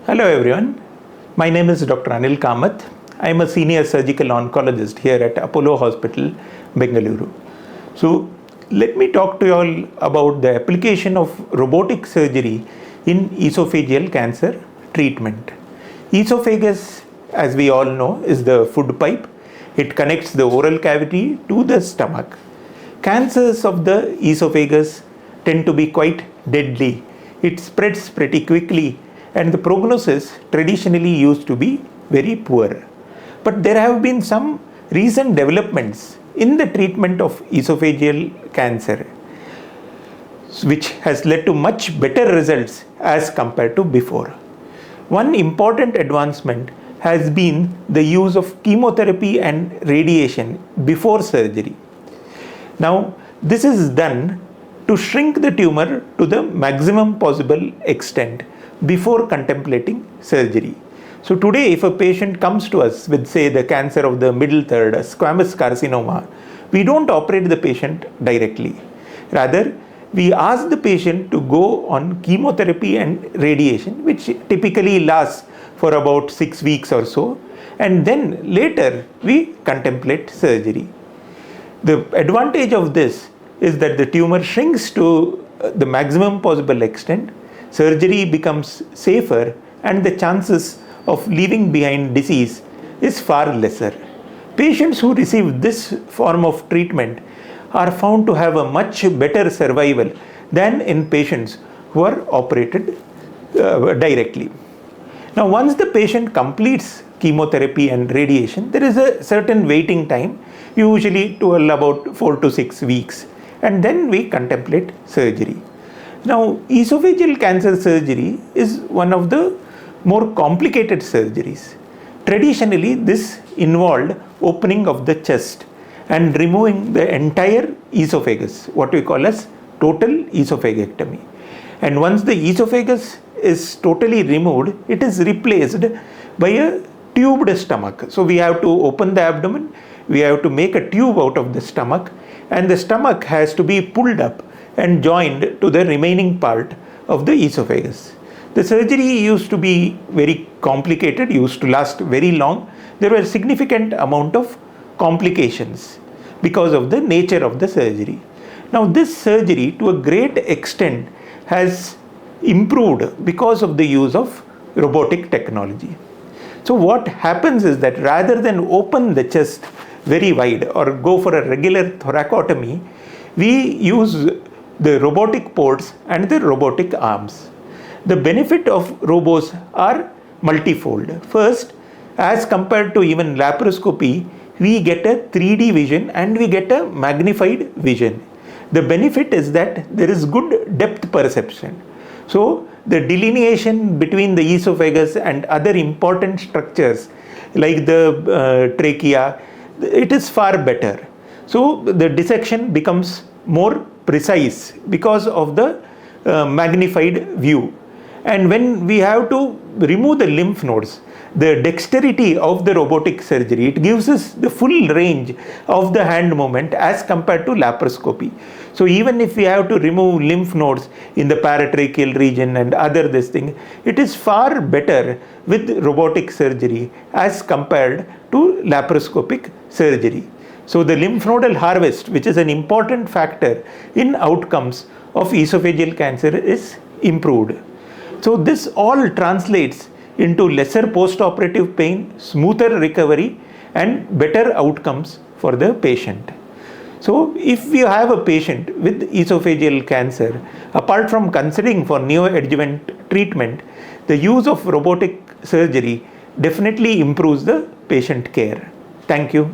Hello everyone, my name is Dr. Anil Kamath. I am a senior surgical oncologist here at Apollo Hospital, Bengaluru. So let me talk to you all about the application of robotic surgery in esophageal cancer treatment. Esophagus, as we all know, is the food pipe. It connects the oral cavity to the stomach. Cancers of the esophagus tend to be quite deadly. It spreads pretty quickly and the prognosis traditionally used to be very poor. But there have been some recent developments in the treatment of esophageal cancer, which has led to much better results as compared to before. One important advancement has been the use of chemotherapy and radiation before surgery. Now, this is done to shrink the tumor to the maximum possible extent before contemplating surgery. So today, if a patient comes to us with, say, the cancer of the middle third, a squamous carcinoma, we don't operate the patient directly. Rather, we ask the patient to go on chemotherapy and radiation, which typically lasts for about 6 weeks or so, and then later we contemplate surgery. The advantage of this is that the tumor shrinks to the maximum possible extent, surgery becomes safer, and the chances of leaving behind disease is far lesser. Patients who receive this form of treatment are found to have a much better survival than in patients who are operated directly. Now, once the patient completes chemotherapy and radiation, there is a certain waiting time, usually to about 4 to 6 weeks, and then we contemplate surgery. Now, esophageal cancer surgery is one of the more complicated surgeries. Traditionally, this involved opening of the chest and removing the entire esophagus, what we call as total esophagectomy. And once the esophagus is totally removed, it is replaced by a tubed stomach. So we have to open the abdomen, we have to make a tube out of the stomach, and the stomach has to be pulled up and joined to the remaining part of the esophagus. The surgery used to be very complicated, used to last very long. There were significant amount of complications because of the nature of the surgery. Now, this surgery to a great extent has improved because of the use of robotic technology. So what happens is that rather than open the chest very wide or go for a regular thoracotomy, we use the robotic ports and the robotic arms. The benefit of robos are multifold. First, as compared to even laparoscopy, we get a 3D vision and we get a magnified vision. The benefit is that there is good depth perception. So the delineation between the esophagus and other important structures like the trachea, it is far better. So the dissection becomes more precise because of the magnified view. And when we have to remove the lymph nodes, the dexterity of the robotic surgery, it gives us the full range of the hand movement as compared to laparoscopy. So even if we have to remove lymph nodes in the paratracheal region and other this thing, it is far better with robotic surgery as compared to laparoscopic surgery. So the lymph nodal harvest, which is an important factor in outcomes of esophageal cancer, is improved. So this all translates into lesser post-operative pain, smoother recovery, and better outcomes for the patient. So if we have a patient with esophageal cancer, apart from considering for neoadjuvant treatment, the use of robotic surgery definitely improves the patient care. Thank you.